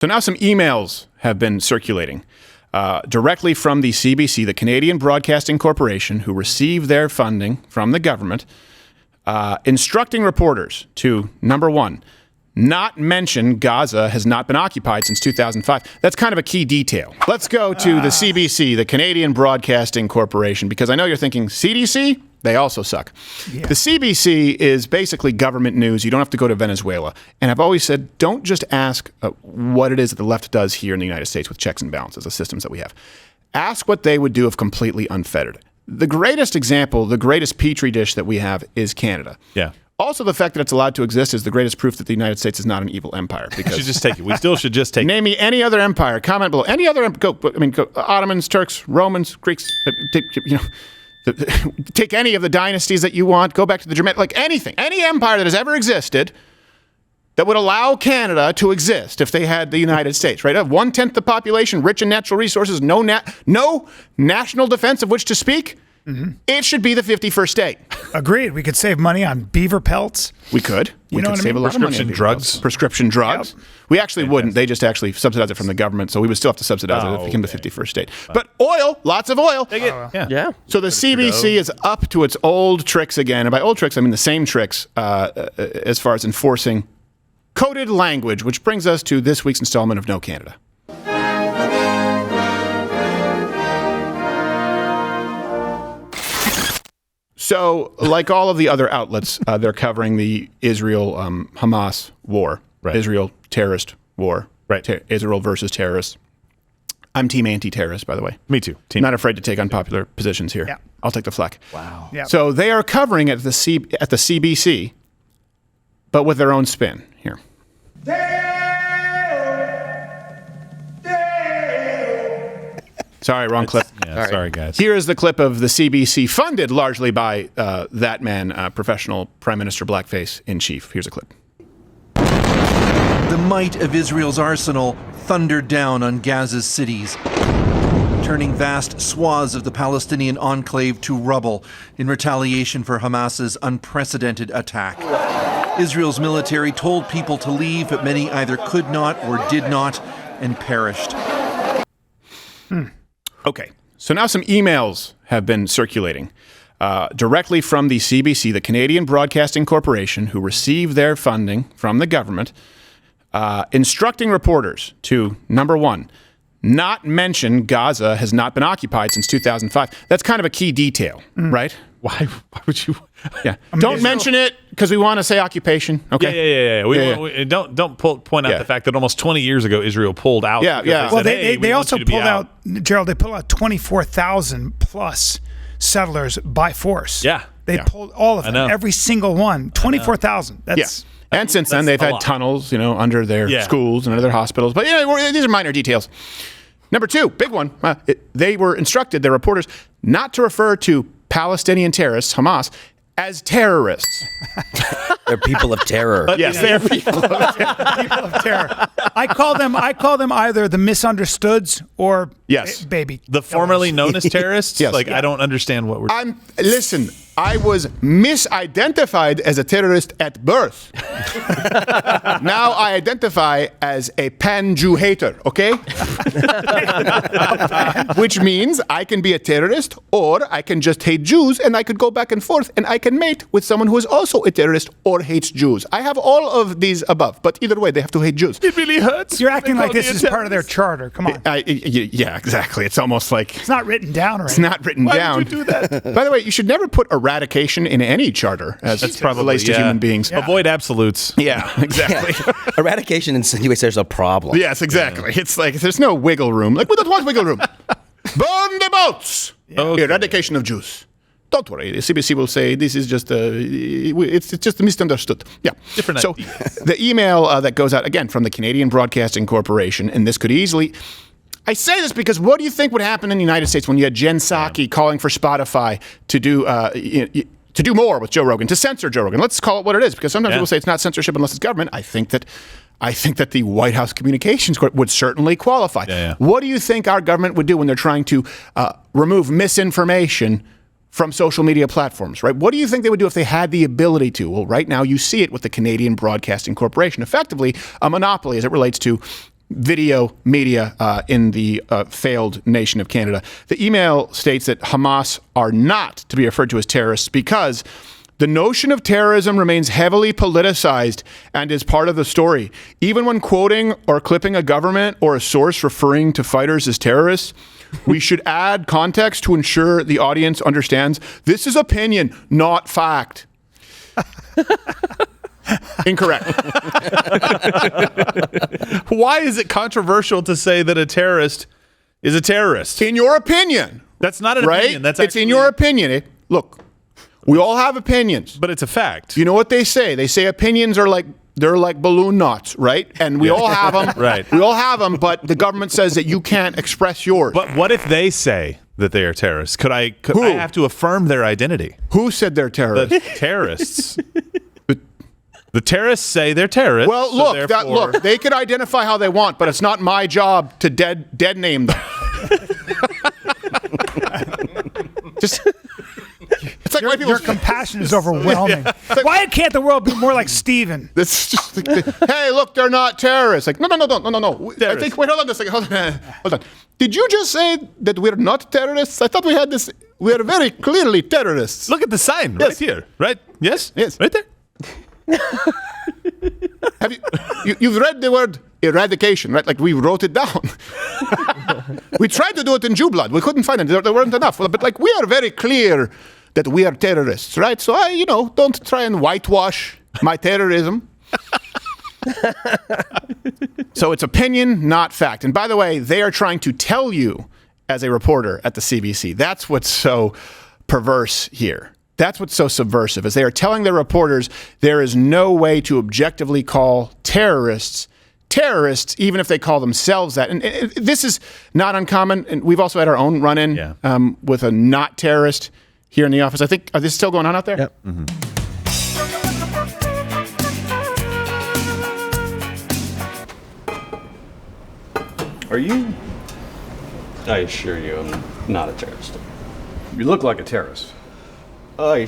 So now some emails have been circulating directly from the CBC, the Canadian Broadcasting Corporation, who received their funding from the government, instructing reporters to, number one, not mention Gaza has not been occupied since 2005. That's kind of a key detail. Let's go to the CBC, the Canadian Broadcasting Corporation, because I know you're thinking, CDC? They also suck. Yeah. The CBC is basically government news. You don't have to go to Venezuela. And I've always said, don't just ask what it is that the left does here in the United States with checks and balances, the systems that we have. Ask what they would do if completely unfettered. The greatest example, the greatest petri dish that we have is Canada. Yeah. Also, the fact that it's allowed to exist is the greatest proof that the United States is not an evil empire. Because should just take it. We still should just take it. Name me any other empire. Comment below. Any other go. Ottomans, Turks, Romans, Greeks. Take any of the dynasties that you want. Go back to the Germanic. Like anything, any empire that has ever existed that would allow Canada to exist if they had the United States. Right, 1/10 the population, rich in natural resources, no national defense of which to speak. Mm-hmm. It should be the 51st state. Agreed. We could save money on beaver pelts. We could. We could save a lot of money on prescription drugs. Yep. We actually wouldn't. They just actually subsidize it from the government, so we would still have to subsidize it if it became the 51st state. But oil, lots of oil. Yeah. So the CBC is up to its old tricks again. And by old tricks, I mean the same tricks as far as enforcing coded language, which brings us to this week's installment of No Canada. So, like all of the other outlets, they're covering the Israel-Hamas war, right. Israel terrorist war, right. Israel versus terrorists. I'm team anti-terrorist, by the way. Me too. Not afraid to take unpopular positions here. Yeah. I'll take the flak. Wow. Yep. So they are covering it at the CBC, but with their own spin here. Sorry, wrong clip. Yeah, sorry, guys. Here is the clip of the CBC, funded largely by that man, professional Prime Minister Blackface in chief. Here's a clip. The might of Israel's arsenal thundered down on Gaza's cities, turning vast swaths of the Palestinian enclave to rubble in retaliation for Hamas's unprecedented attack. Israel's military told people to leave, but many either could not or did not and perished. Okay, so now some emails have been circulating directly from the CBC, the Canadian Broadcasting Corporation, who received their funding from the government, instructing reporters to, number one, not mention Gaza has not been occupied since 2005. That's kind of a key detail, right? Why would you? Yeah. Don't mention it because we want to say occupation. Okay. Yeah. We don't point out the fact that almost 20 years ago Israel pulled out. Yeah. Well, they also pulled out, Gerald. They pulled out 24,000 plus settlers by force. Yeah. They pulled all of them, every single one. 24,000. That's And since then they've had tunnels, under their schools and under their hospitals. But these are minor details. Number two, big one. They were instructed, their reporters, not to refer to Palestinian terrorists, Hamas, as terrorists. They're people of terror. Yes, they're people of terror. I call them either the misunderstoods or baby. The formerly known as terrorists? Yes. I don't understand what we're Listen, I was misidentified as a terrorist at birth. Now I identify as a pan-Jew hater, okay? Which means I can be a terrorist or I can just hate Jews and I could go back and forth and I can mate with someone who is also a terrorist or hates Jews. I have all of these above, but either way, they have to hate Jews. It really hurts. You're acting like this is part of their charter. Come on. Yeah, exactly. It's almost like... It's not written down, right? It's not written down. Why would you do that? By the way, you should never put eradication in any charter as it relates to human beings. Yeah. Avoid absolutes. Yeah, exactly. Eradication insinuates there's a problem. Yes, exactly. It's like there's no wiggle room. We don't want wiggle room. Burn the boats. Okay. Eradication of Jews. Don't worry. The CBC will say this is just it's just misunderstood. Yeah. Different so ideas. The email that goes out again from the Canadian Broadcasting Corporation, and this could easily. I say this because what do you think would happen in the United States when you had Jen Psaki calling for Spotify to do more with Joe Rogan, to censor Joe Rogan? Let's call it what it is, because sometimes people say it's not censorship unless it's government. I think that the White House Communications Court would certainly qualify. What do you think our government would do when they're trying to remove misinformation from social media platforms, right? What do you think they would do if they had the ability to? Well, right now you see it with the Canadian Broadcasting Corporation, effectively a monopoly as it relates to video media in the failed nation of Canada. The email states that Hamas are not to be referred to as terrorists because the notion of terrorism remains heavily politicized and is part of the story. Even when quoting or clipping a government or a source referring to fighters as terrorists, we should add context to ensure the audience understands this is opinion, not fact. Incorrect. Why is it controversial to say that a terrorist is a terrorist? In your opinion. That's not an right? opinion. That's it's in your opinion. Look, we all have opinions. But it's a fact. You know what they say? They say opinions are like balloon knots, right? And we all have them. Right. We all have them, but the government says that you can't express yours. But what if they say that they are terrorists? Could I have to affirm their identity? Who said they're terrorists? The terrorists. The terrorists say they're terrorists. Well, look, they could identify how they want, but it's not my job to dead name them. Just, it's like Your compassion is overwhelming. Why can't the world be more like Steven? It's just hey, look, they're not terrorists. Like, no. I think, wait, hold on a second. Hold on. Did you just say that we're not terrorists? I thought we had this. We are very clearly terrorists. Look at the sign right here. Right? Yes? Yes. Right there. Have you've read the word eradication, right? Like we wrote it down. We tried to do it in Jew blood. We couldn't find it. There weren't enough. But like we are very clear that we are terrorists, right? So I, don't try and whitewash my terrorism. So it's opinion, not fact. And by the way, they are trying to tell you as a reporter at the CBC. That's what's so perverse here. That's what's so subversive, is they are telling their reporters there is no way to objectively call terrorists, even if they call themselves that. And this is not uncommon. And we've also had our own run-in with a not terrorist here in the office. I think, is this still going on out there? Yep. Mm-hmm. Are you? I assure you, I'm not a terrorist. You look like a terrorist. I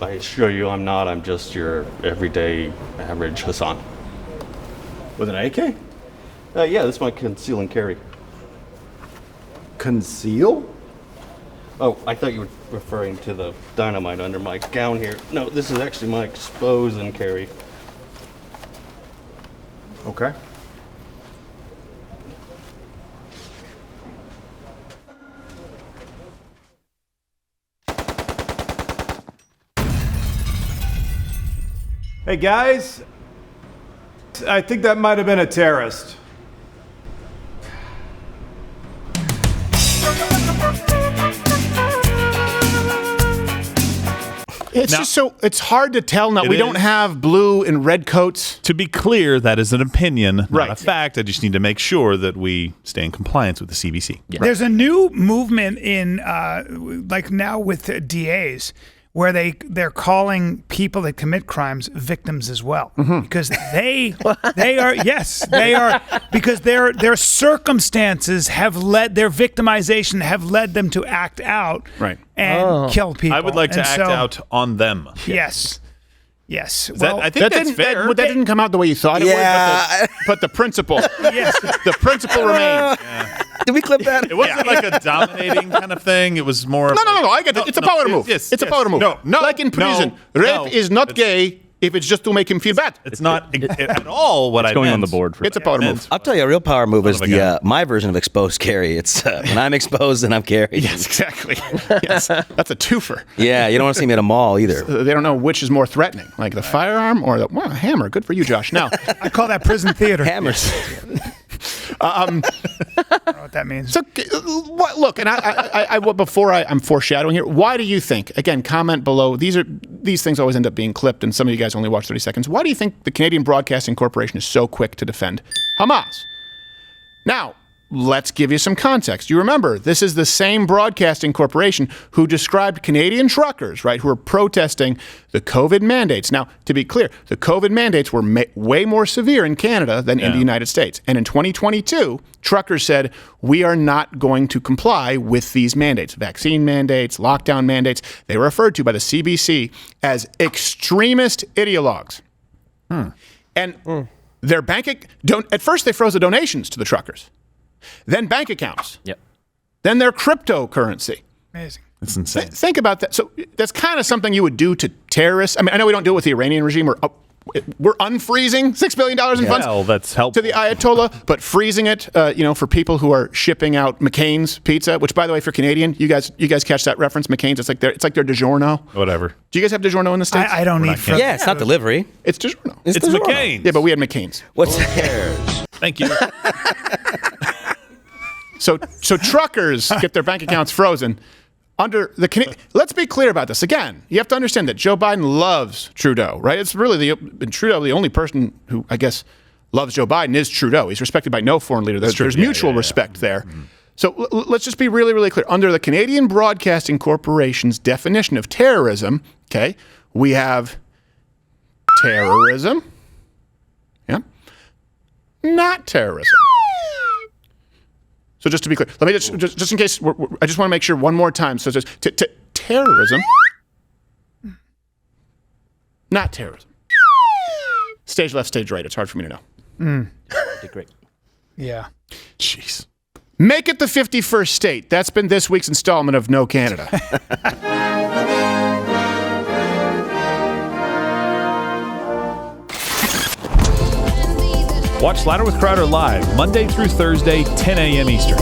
assure you, I'm not. I'm just your everyday, average Hassan. With an AK? Yeah, this is my conceal and carry. Conceal? Oh, I thought you were referring to the dynamite under my gown here. No, this is actually my expose and carry. Okay. Hey guys, I think that might have been a terrorist. It's hard to tell now. We don't have blue and red coats. To be clear, that is an opinion, not Right. a fact. I just need to make sure that we stay in compliance with the CBC. Yeah. There's a new movement in like now with DAs where they're calling people that commit crimes victims as well, because they are because their circumstances have led their victimization have led them to act out and kill people. I would like to act out on them. Yes. I think that's fair. That didn't come out the way you thought it would, but the principle, the principle remained. Did we clip that? It wasn't like a dominating kind of thing. It was more. No. I get it. It's a power move. It's a power move. No. Like in prison, rape is not gay if it's just to make him feel bad. It's not at all what I going meant. on the board for It's a power move. I'll tell you, a real power move is of a guy. my version of exposed carry. It's when I'm exposed and I'm carried. Yes, exactly. Yes, that's a twofer. Yeah, you don't want to see me at a mall either. They don't know which is more threatening, like the firearm or the hammer. Good for you, Josh. Now, I call that prison theater. Hammers. I don't know what that means. so look, and I'm foreshadowing here. Why do you think? Again, comment below. These things always end up being clipped, and some of you guys only watch 30 seconds. Why do you think the Canadian Broadcasting Corporation is so quick to defend Hamas? Now, let's give you some context. You remember, this is the same broadcasting corporation who described Canadian truckers, right, who were protesting the COVID mandates. Now, to be clear, the COVID mandates were way more severe in Canada than in the United States. And in 2022, truckers said, we are not going to comply with these mandates, vaccine mandates, lockdown mandates. They were referred to by the CBC as extremist ideologues. And Their at first they froze the donations to the truckers, then bank accounts, Yep. then their cryptocurrency. Amazing. It's insane. Think about that. So that's kind of something you would do to terrorists. I mean, I know we don't do it with the Iranian regime. We're unfreezing $6 billion in funds Well, that's helpful. to the Ayatollah, but freezing it, for people who are shipping out McCain's pizza. Which, by the way, if you're Canadian, you guys catch that reference? McCain's. It's like their DiGiorno. Whatever. Do you guys have DiGiorno in the States? I don't need frozen. Yeah, it's not delivery. It's DiGiorno. It's DiGiorno. McCain. Yeah, but we had McCain's. What's that? Thank you. So truckers get their bank accounts frozen under the. Let's be clear about this. Again, you have to understand that Joe Biden loves Trudeau, right? It's really Trudeau, the only person who I guess loves Joe Biden is Trudeau. He's respected by no foreign leader. There's mutual respect there. Mm-hmm. So let's just be really, really clear. Under the Canadian Broadcasting Corporation's definition of terrorism, okay, we have terrorism. Yeah. Not terrorism. So just to be clear, let me just in case, I just want to make sure one more time. So just terrorism, not terrorism. Stage left, stage right. It's hard for me to know. Great. Yeah. Jeez. Make it the 51st state. That's been this week's installment of No Canada. Watch Louder with Crowder live Monday through Thursday, 10 a.m. Eastern.